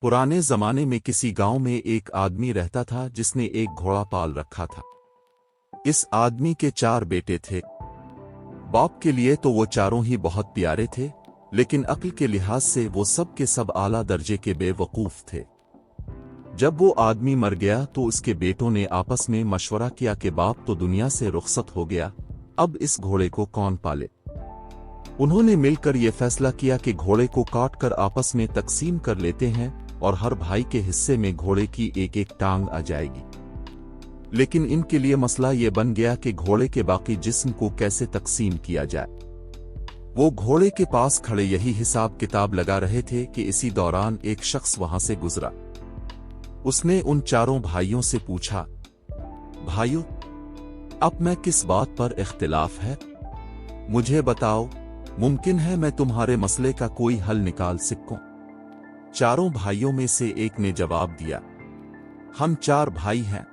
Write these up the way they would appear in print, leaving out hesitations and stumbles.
पुराने जमाने में किसी गांव में एक आदमी रहता था जिसने एक घोड़ा पाल रखा था। इस आदमी के 4 बेटे थे। बाप के लिए तो वो चारों ही बहुत प्यारे थे, लेकिन अक्ल के लिहाज से वो सब के सब आला दर्जे के बेवकूफ थे। जब वो आदमी मर गया तो उसके बेटों ने आपस में मशवरा किया कि बाप तो दुनिया से रुखसत हो गया, अब इस घोड़े को कौन पाले। उन्होंने मिलकर ये फैसला किया कि घोड़े को काट कर आपस में तकसीम कर लेते हैं और हर भाई के हिस्से में घोड़े की एक एक टांग आ जाएगी। लेकिन इनके लिए मसला ये बन गया कि घोड़े के बाकी जिस्म को कैसे तकसीम किया जाए। वो घोड़े के पास खड़े यही हिसाब किताब लगा रहे थे कि इसी दौरान एक शख्स वहां से गुजरा। उसने उन चारों भाइयों से पूछा, भाइयों, अब मैं किस बात पर इख्तिलाफ है? मुझे बताओ, मुमकिन है मैं तुम्हारे मसले का कोई हल निकाल सकूं। चारों भाइयों में से एक ने जवाब दिया, हम 4 भाई हैं,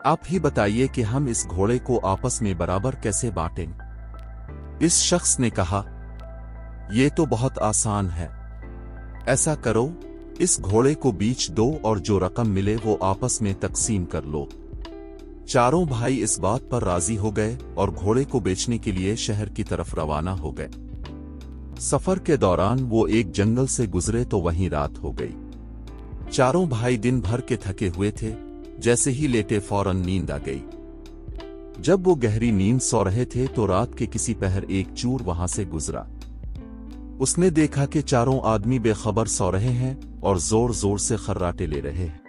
आप ही बताइए कि हम इस घोड़े को आपस में बराबर कैसे बांटें। इस शख्स ने कहा, ये तो बहुत आसान है। ऐसा करो, इस घोड़े को बेच दो और जो रकम मिले वो आपस में तकसीम कर लो। चारों भाई इस बात पर राजी हो गए और घोड़े को बेचने के लिए शहर की तरफ रवाना हो गए। सफर के दौरान वो एक जंगल से गुजरे तो वहीं रात हो गई। चारों भाई दिन भर के थके हुए थे, जैसे ही लेटे फौरन नींद आ गई। जब वो गहरी नींद सो रहे थे तो रात के किसी पहर एक चूर वहां से गुजरा। उसने देखा कि चारों आदमी बेखबर सो रहे हैं और जोर जोर से खर्राटे ले रहे हैं।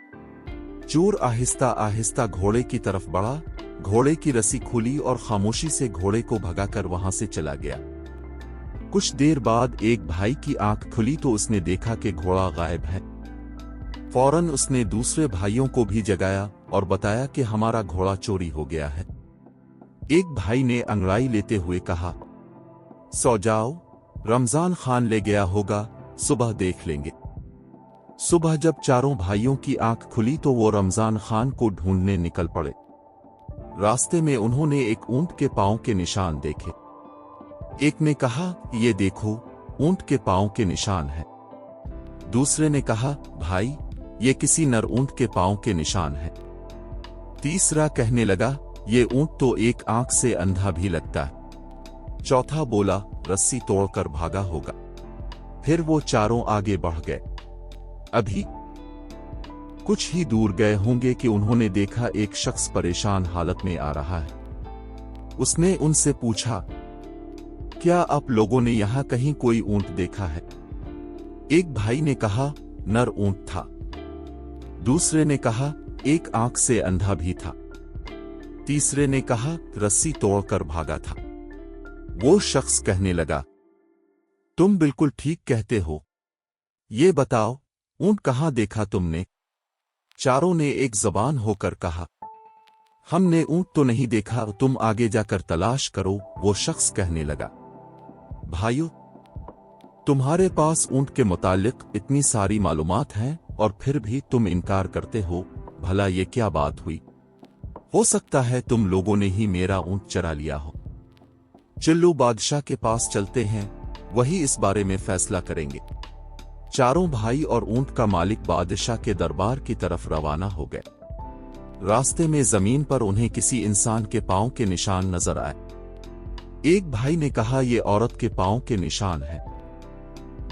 चूर आहिस्ता आहिस्ता घोड़े की तरफ बढ़ा, घोड़े की रस्सी खुली और खामोशी से घोड़े को भगाकर वहां से चला गया। कुछ देर बाद एक भाई की आंख खुली तो उसने देखा कि घोड़ा गायब है। फौरन उसने दूसरे भाइयों को भी जगाया और बताया कि हमारा घोड़ा चोरी हो गया है। एक भाई ने अंगड़ाई लेते हुए कहा, सो जाओ, रमजान खान ले गया होगा, सुबह देख लेंगे। सुबह जब चारों भाइयों की आंख खुली तो वो रमजान खान को ढूंढने निकल पड़े। रास्ते में उन्होंने एक ऊंट के पांव के निशान देखे। एक ने कहा, ये देखो, ऊंट के पांव के निशान है। दूसरे ने कहा, भाई, ये किसी नर ऊंट के पांव के निशान है। तीसरा कहने लगा, ये ऊंट तो एक आंख से अंधा भी लगता है। चौथा बोला, रस्सी तोड़कर भागा होगा। फिर वो चारों आगे बढ़ गए। अभी कुछ ही दूर गए होंगे कि उन्होंने देखा एक शख्स परेशान हालत में आ रहा है। उसने उनसे पूछा, क्या आप लोगों ने यहां कहीं कोई ऊंट देखा है? एक भाई ने कहा, नर ऊंट था। दूसरे ने कहा, एक आंख से अंधा भी था। तीसरे ने कहा, रस्सी तोड़कर भागा था। वो शख्स कहने लगा, तुम बिल्कुल ठीक कहते हो। ये बताओ, ऊंट कहां देखा तुमने? चारों ने एक जबान होकर कहा, हमने ऊंट तो नहीं देखा, तुम आगे जाकर तलाश करो। वो शख्स कहने लगा, भाइयों, तुम्हारे पास ऊंट के मुतालिक इतनी सारी मालूमात हैं और फिर भी तुम इनकार करते हो, भला ये क्या बात हुई? हो सकता है तुम लोगों ने ही मेरा ऊंट चरा लिया हो। चलो बादशाह के पास चलते हैं, वही इस बारे में फैसला करेंगे। चारों भाई और ऊंट का मालिक बादशाह के दरबार की तरफ रवाना हो गए। रास्ते में जमीन पर उन्हें किसी इंसान के पांव के निशान नजर आए। एक भाई ने कहा, ये औरत के पांव के निशान है।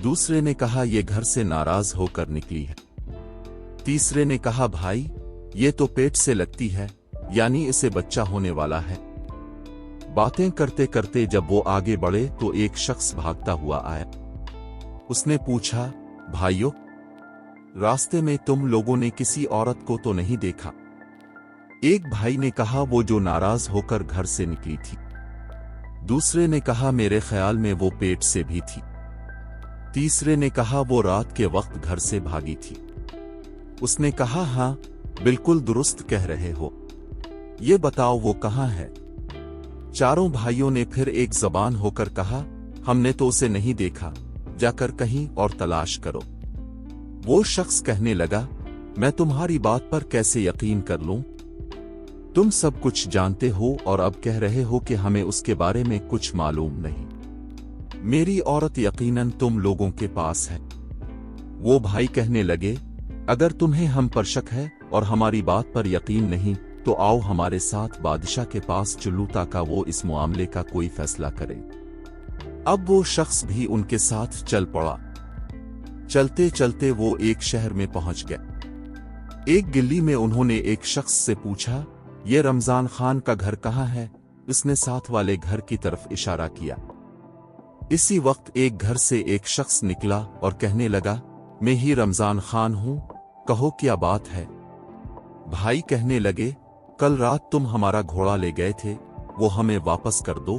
दूसरे ने कहा, ये घर से नाराज होकर निकली है। तीसरे ने कहा, भाई, ये तो पेट से लगती है, यानी इसे बच्चा होने वाला है। बातें करते करते जब वो आगे बढ़े तो एक शख्स भागता हुआ आया। उसने पूछा, भाइयों, रास्ते में तुम लोगों ने किसी औरत को तो नहीं देखा? एक भाई ने कहा, वो जो नाराज होकर घर से निकली थी। दूसरे ने कहा, मेरे ख्याल में वो पेट से भी थी। तीसरे ने कहा, वो रात के वक्त घर से भागी थी। उसने कहा, हां, बिल्कुल दुरुस्त कह रहे हो। ये बताओ वो कहां है? चारों भाइयों ने फिर एक जबान होकर कहा, हमने तो उसे नहीं देखा, जाकर कहीं और तलाश करो। वो शख्स कहने लगा, मैं तुम्हारी बात पर कैसे यकीन कर लूं? तुम सब कुछ जानते हो और अब कह रहे हो कि हमें उसके बारे में कुछ मालूम नहीं। मेरी औरत यकीनन तुम लोगों के पास है। वो भाई कहने लगे, अगर तुम्हें हम पर शक है और हमारी बात पर यकीन नहीं तो आओ हमारे साथ बादशाह के पास चलो ताकि वो इस मामले का कोई फैसला करे। अब वो शख्स भी उनके साथ चल पड़ा। चलते चलते वो एक शहर में पहुंच गए। एक गली में उन्होंने एक शख्स से पूछा, ये रमजान खान का घर कहाँ है? उसने साथ वाले घर की तरफ इशारा किया। इसी वक्त एक घर से एक शख्स निकला और कहने लगा, मैं ही रमजान खान हूं, कहो क्या बात है? भाई कहने लगे, कल रात तुम हमारा घोड़ा ले गए थे, वो हमें वापस कर दो।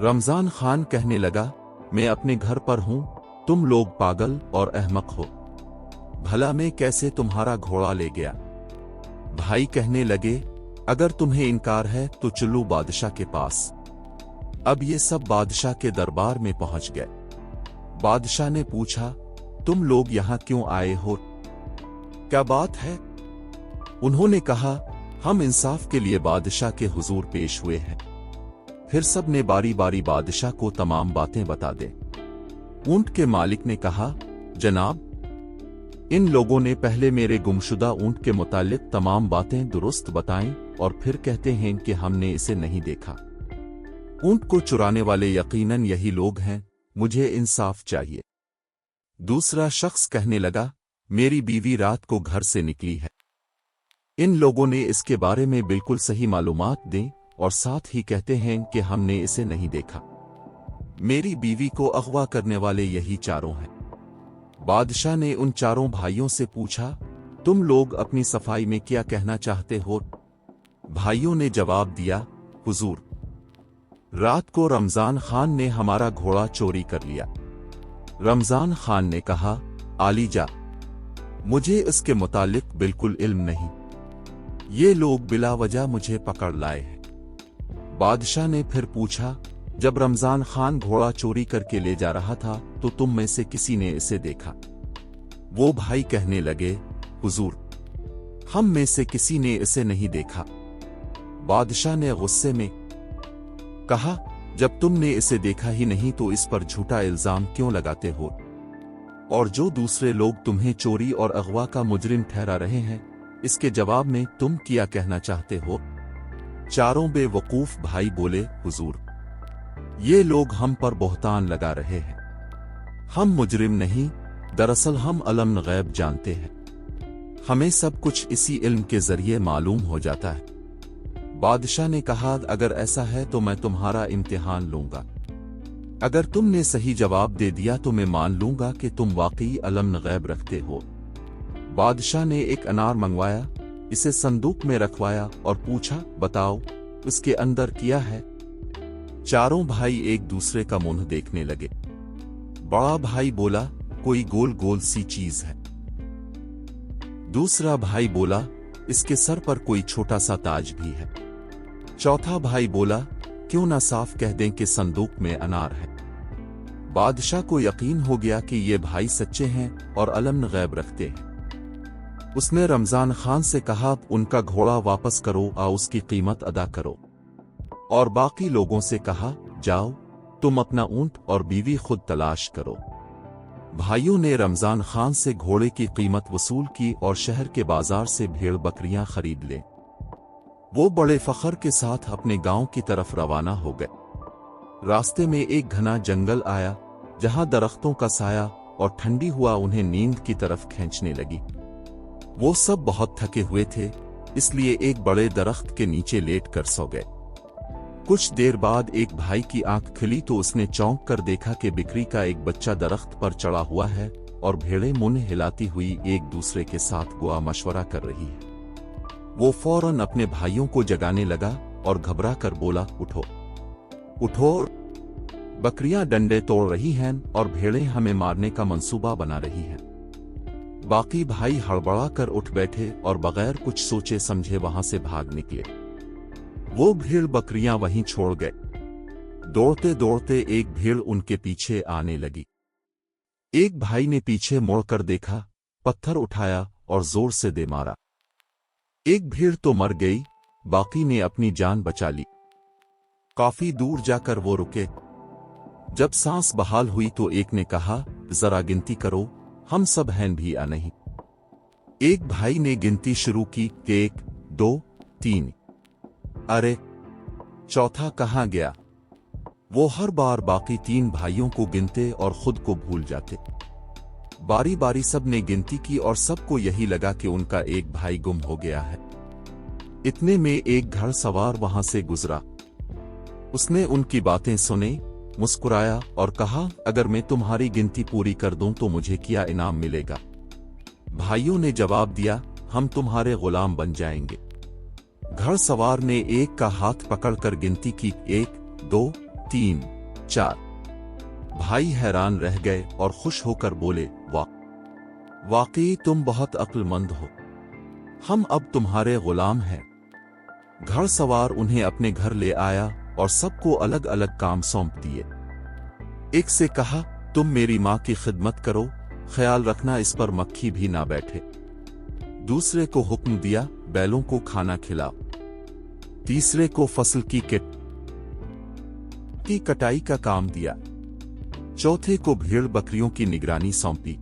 रमजान खान कहने लगा, मैं अपने घर पर हूं, तुम लोग पागल और अहमक हो, भला मैं कैसे तुम्हारा घोड़ा ले गया? भाई कहने लगे, अगर तुम्हें इनकार है तो चलो बादशाह के पास। अब ये सब बादशाह के दरबार में पहुंच गए। बादशाह ने पूछा, तुम लोग यहां क्यों आए हो? क्या बात है? उन्होंने कहा, हम इंसाफ के लिए बादशाह के हुजूर पेश हुए हैं। फिर सब ने बारी बारी बादशाह को तमाम बातें बता दे। ऊंट के मालिक ने कहा, जनाब, इन लोगों ने पहले मेरे गुमशुदा ऊंट के मुतालिक तमाम बातें दुरुस्त बताईं और फिर कहते हैं कि हमने इसे नहीं देखा। ऊंट को चुराने वाले यकीनन यही लोग हैं, मुझे इंसाफ चाहिए। दूसरा शख्स कहने लगा, मेरी बीवी रात को घर से निकली है। इन लोगों ने इसके बारे में बिल्कुल सही मालूमात दी और साथ ही कहते हैं कि हमने इसे नहीं देखा। मेरी बीवी को अगवा करने वाले यही चारों हैं। बादशाह ने उन चारों भाइयों से पूछा, तुम लोग अपनी सफाई में क्या कहना चाहते हो? भाइयों ने जवाब दिया, हुजूर, रात को रमजान खान ने हमारा घोड़ा चोरी कर लिया। रमजान खान ने कहा, आली जा, मुझे इसके मुतालिक बिल्कुल इल्म नहीं, ये लोग बिला वजह मुझे पकड़ लाए हैं। बादशाह ने फिर पूछा, जब रमजान खान घोड़ा चोरी करके ले जा रहा था तो तुम में से किसी ने इसे देखा? वो भाई कहने लगे, हुजूर, हम में से किसी ने इसे नहीं देखा। बादशाह ने गुस्से में कहा, जब तुमने इसे देखा ही नहीं तो इस पर झूठा इल्जाम क्यों लगाते हो? और जो दूसरे लोग तुम्हें चोरी और अगवा का मुजरिम ठहरा रहे हैं, इसके जवाब में तुम क्या कहना चाहते हो? चारों बेवकूफ भाई बोले, हुजूर, ये लोग हम पर बोहतान लगा रहे हैं। हम मुजरिम नहीं, दरअसल हम अलम गैब जानते हैं। हमें सब कुछ इसी इल्म के जरिए मालूम हो जाता है। बादशाह ने कहा, अगर ऐसा है तो मैं तुम्हारा इम्तिहान लूंगा। अगर तुमने सही जवाब दे दिया तो मैं मान लूंगा कि तुम वाकई अलम गैब रखते हो। बादशाह ने एक अनार मंगवाया, इसे संदूक में रखवाया और पूछा, बताओ उसके अंदर क्या है? चारों भाई एक दूसरे का मुंह देखने लगे। बड़ा भाई बोला, कोई गोल गोल सी चीज है। दूसरा भाई बोला, इसके सर पर कोई छोटा सा ताज भी है। चौथा भाई बोला, क्यों ना साफ कह दें कि संदूक में अनार है। बादशाह को यकीन हो गया कि ये भाई सच्चे हैं और अलम गैब रखते हैं। उसने रमजान खान से कहा, उनका घोड़ा वापस करो और उसकी कीमत अदा करो। और बाकी लोगों से कहा, जाओ तुम अपना ऊंट और बीवी खुद तलाश करो। भाइयों ने रमजान खान से घोड़े की कीमत वसूल की और शहर के बाजार से भेड़ बकरियां खरीद ले। वो बड़े फख्र के साथ अपने गांव की तरफ रवाना हो गए। रास्ते में एक घना जंगल आया जहां दरख्तों का साया और ठंडी हुआ उन्हें नींद की तरफ खींचने लगी। वो सब बहुत थके हुए थे, इसलिए एक बड़े दरख्त के नीचे लेट कर सो गए। कुछ देर बाद एक भाई की आंख खुली तो उसने चौंक कर देखा कि बिक्री का एक बच्चा दरख्त पर चढ़ा हुआ है और भेड़ें मुंह हिलाती हुई एक दूसरे के साथ गोआ मशवरा कर रही है। वो फौरन अपने भाइयों को जगाने लगा और घबरा कर बोला, उठो उठो, बकरियां डंडे तोड़ रही हैं और भेड़ें हमें मारने का मंसूबा बना रही हैं। बाकी भाई हड़बड़ा कर उठ बैठे और बगैर कुछ सोचे समझे वहां से भाग निकले। वो भेड़ बकरियां वहीं छोड़ गए। दौड़ते दौड़ते एक भेड़ उनके पीछे आने लगी। एक भाई ने पीछे मुड़कर देखा, पत्थर उठाया और जोर से दे मारा। एक भेड़ तो मर गई, बाकी ने अपनी जान बचा ली। काफी दूर जाकर वो रुके। जब सांस बहाल हुई तो एक ने कहा, जरा गिनती करो, हम सब हैं भी या नहीं। एक भाई ने गिनती शुरू की, 1 2 3। अरे चौथा कहाँ गया? वो हर बार बाकी 3 भाइयों को गिनते और खुद को भूल जाते। बारी बारी सब ने गिनती की और सबको यही लगा कि उनका एक भाई गुम हो गया है। इतने में एक घड़ सवार वहां से गुजरा। उसने उनकी बातें सुनी, मुस्कुराया और कहा, अगर मैं तुम्हारी गिनती पूरी कर दूं तो मुझे क्या इनाम मिलेगा? भाइयों ने जवाब दिया, हम तुम्हारे गुलाम बन जाएंगे। घड़ सवार ने एक का हाथ पकड़कर गिनती की, 1 2 3 4। भाई हैरान रह गए और खुश होकर बोले, वाकई तुम बहुत अक्लमंद हो, हम अब तुम्हारे गुलाम हैं। घड़ सवार उन्हें अपने घर ले आया और सबको अलग अलग काम सौंप दिए। एक से कहा, तुम मेरी मां की खिदमत करो, ख्याल रखना इस पर मक्खी भी ना बैठे। दूसरे को हुक्म दिया, बैलों को खाना खिलाओ। तीसरे को फसल की कटाई का काम दिया। चौथे को भेड़ बकरियों की निगरानी सौंपी।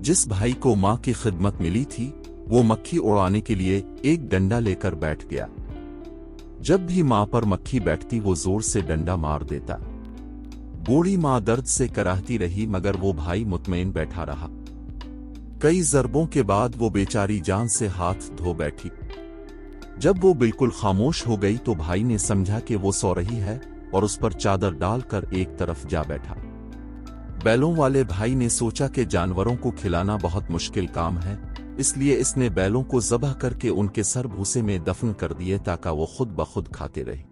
जिस भाई को मां की खिदमत मिली थी, वो मक्खी उड़ाने के लिए एक डंडा लेकर बैठ गया। जब भी मां पर मक्खी बैठती वो जोर से डंडा मार देता। बूढ़ी मां दर्द से कराहती रही मगर वो भाई मुतमईन बैठा रहा। कई ज़रबों के बाद वो बेचारी जान से हाथ धो बैठी। जब वो बिल्कुल खामोश हो गई तो भाई ने समझा कि वो सो रही है और उस पर चादर डालकर एक तरफ जा बैठा। बैलों वाले भाई ने सोचा कि जानवरों को खिलाना बहुत मुश्किल काम है, इसलिए इसने बैलों को ज़बह करके उनके सर भूसे में दफन कर दिए ताकि वो खुद ब खुद खाते रहे।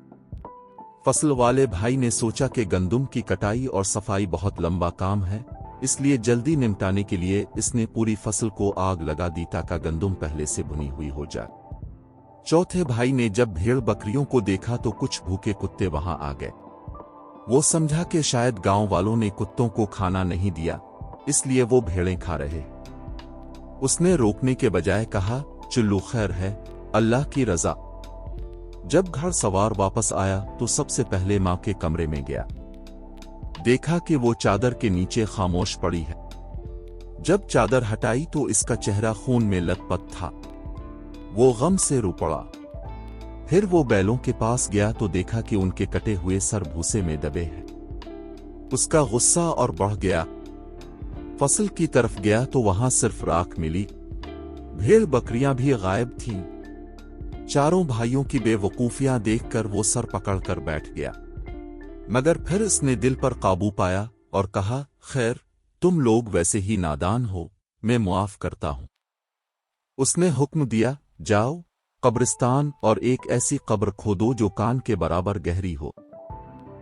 फसल वाले भाई ने सोचा कि गंदुम की कटाई और सफाई बहुत लंबा काम है, इसलिए जल्दी निपटाने के लिए इसने पूरी फसल को आग लगा दी ताकि गंदुम पहले से भुनी हुई हो जाए। चौथे भाई ने जब भेड़ बकरियों को देखा तो कुछ भूखे कुत्ते वहां आ गए। वो समझा कि शायद गांव वालों ने कुत्तों को खाना नहीं दिया, इसलिए वो भेड़ें खा रहे। उसने रोकने के बजाय कहा, चुल्लू खैर है, अल्लाह की रजा। जब घर सवार वापस आया तो सबसे पहले मां के कमरे में गया। देखा कि वो चादर के नीचे खामोश पड़ी है। जब चादर हटाई तो इसका चेहरा खून में लथपथ था। वो गम से रो पड़ा। फिर वो बैलों के पास गया तो देखा कि उनके कटे हुए सर भूसे में दबे हैं। उसका गुस्सा और बढ़ गया। फसल की तरफ गया तो वहां सिर्फ राख मिली। भेड़ बकरियां भी गायब थीं। चारों भाइयों की बेवकूफियां देखकर वो सर पकड़कर बैठ गया, मगर फिर इसने दिल पर काबू पाया और कहा, खैर तुम लोग वैसे ही नादान हो, मैं मुआफ करता हूं। उसने हुक्म दिया, जाओ कब्रिस्तान और एक ऐसी कब्र खोदो जो कान के बराबर गहरी हो।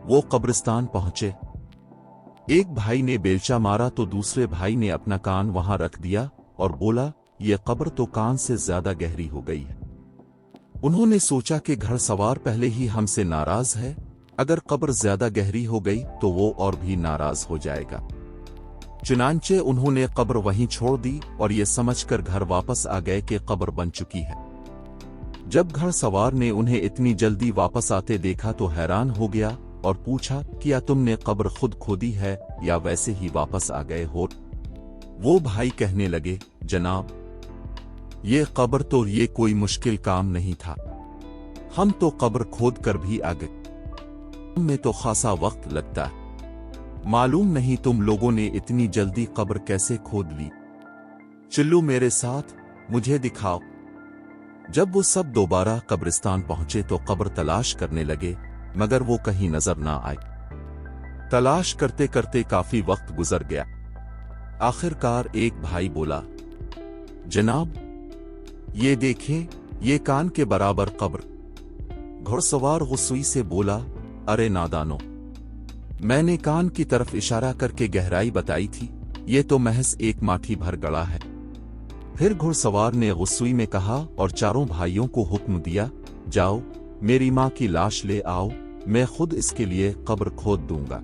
वो कब्रिस्तान पहुंचे। एक भाई ने बेलचा मारा तो दूसरे भाई ने अपना कान वहां रख दिया और बोला, ये कब्र तो कान से ज्यादा गहरी हो गई है। उन्होंने सोचा कि घर सवार पहले ही हमसे नाराज है, अगर कब्र ज्यादा गहरी हो गई तो वो और भी नाराज हो जाएगा। चुनांचे उन्होंने कब्र वहीं छोड़ दी और ये समझकर घर वापस आ गए कि कब्र बन चुकी है। जब घर सवार ने उन्हें इतनी जल्दी वापस आते देखा तो हैरान हो गया और पूछा, क्या तुमने कब्र खुद खोदी है या वैसे ही वापस आ गए हो? वो भाई कहने लगे, जनाब ये कब्र तो ये कोई मुश्किल काम नहीं था, हम तो कब्र खोद कर भी आ गए, में तो खासा वक्त लगता है, मालूम नहीं तुम लोगों ने इतनी जल्दी कब्र कैसे खोद ली। चलो मेरे साथ, मुझे दिखाओ। जब वो सब दोबारा कब्रिस्तान पहुंचे तो कब्र तलाश करने लगे, मगर वो कहीं नजर ना आई। तलाश करते करते काफी वक्त गुजर गया। आखिरकार एक भाई बोला, जनाब ये देखें, ये कान के बराबर कब्र। घुड़सवार गुस्से से बोला, अरे नादानो, मैंने कान की तरफ इशारा करके गहराई बताई थी, ये तो महज एक माठी भर गड़ा है। फिर घुड़सवार ने गुस्से में कहा और चारों भाइयों को हुक्म दिया, जाओ मेरी मां की लाश ले आओ, मैं खुद इसके लिए कब्र खोद दूंगा।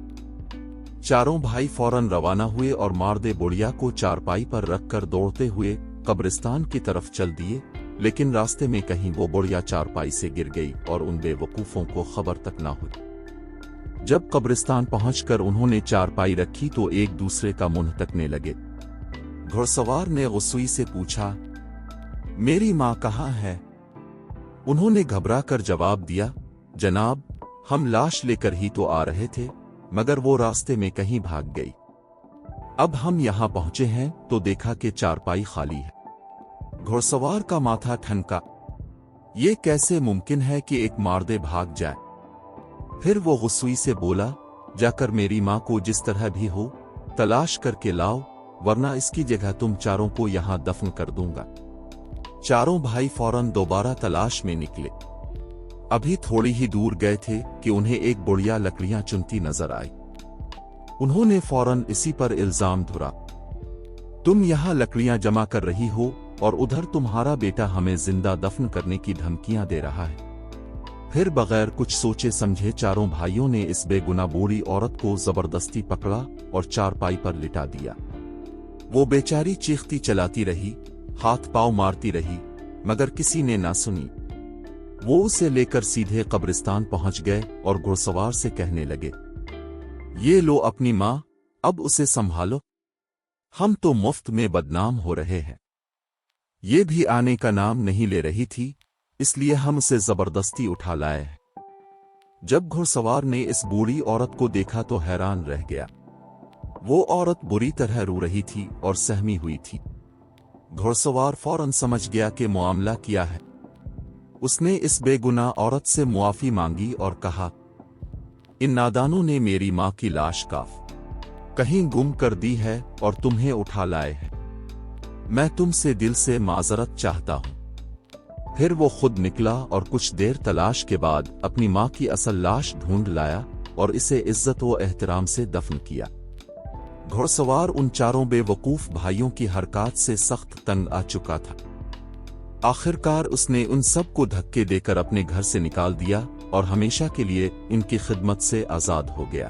चारों भाई फौरन रवाना हुए और मारदे बुढ़िया को चारपाई पर रखकर दौड़ते हुए कब्रिस्तान की तरफ चल दिए, लेकिन रास्ते में कहीं वो बुढ़िया चारपाई से गिर गई और उन बेवकूफों को खबर तक ना हुई। जब कब्रिस्तान पहुंचकर उन्होंने चारपाई रखी तो एक दूसरे का मुंह तकने लगे। घुड़सवार ने गुस्सुई से पूछा, मेरी माँ कहाँ है? उन्होंने घबराकर जवाब दिया, जनाब, हम लाश लेकर ही तो आ रहे थे, मगर वो रास्ते में कहीं भाग गई। अब हम यहां पहुंचे हैं तो देखा कि चारपाई खाली है। घुड़सवार का माथा ठनका। ये कैसे मुमकिन है कि एक मार्दे भाग जाए? फिर वो गुस्सुई से बोला, जाकर मेरी माँ को जिस तरह भी हो तलाश करके लाओ, वरना इसकी जगह तुम चारों को यहां दफन कर दूंगा। चारों भाई फौरन दोबारा तलाश में निकले। अभी थोड़ी ही दूर गए थे कि उन्हें एक बुढ़िया लकड़ियां चुनती नजर आई। उन्होंने फौरन इसी पर इल्जाम धुरा, तुम यहां लकड़ियां जमा कर रही हो और उधर तुम्हारा बेटा हमें जिंदा दफन करने की धमकियां दे रहा है। फिर बगैर कुछ सोचे समझे चारों भाइयों ने इस बेगुनाह बूढ़ी औरत को जबरदस्ती पकड़ा और चारपाई पर लिटा दिया। वो बेचारी चीखती चलाती रही, हाथ पांव मारती रही, मगर किसी ने ना सुनी। वो उसे लेकर सीधे कब्रिस्तान पहुंच गए और घुड़सवार से कहने लगे, ये लो अपनी माँ, अब उसे संभालो। हम तो मुफ्त में बदनाम हो रहे हैं। ये भी आने का नाम नहीं ले रही थी, इसलिए हम उसे जबरदस्ती उठा लाए हैं। जब घुड़सवार ने इस बूढ़ी औरत को देखा तो हैरान रह गया। वो औरत बुरी तरह रो रही थी और सहमी हुई थी। घुड़सवार फौरन समझ गया कि मामला क्या है। उसने इस बेगुनाह औरत से मुआफी मांगी और कहा, इन नादानों ने मेरी माँ की लाश कहीं गुम कर दी है और तुम्हें उठा लाए हैं। मैं तुमसे दिल से माजरत चाहता हूं। फिर वो खुद निकला और कुछ देर तलाश के बाद अपनी माँ की असल लाश ढूंढ लाया और इसे इज्जत व एहतराम से दफन किया। घुड़सवार उन चारों बेवकूफ भाइयों की हरकत से सख्त तंग आ चुका था। आखिरकार उसने उन सब को धक्के देकर अपने घर से निकाल दिया और हमेशा के लिए इनकी खिदमत से आजाद हो गया।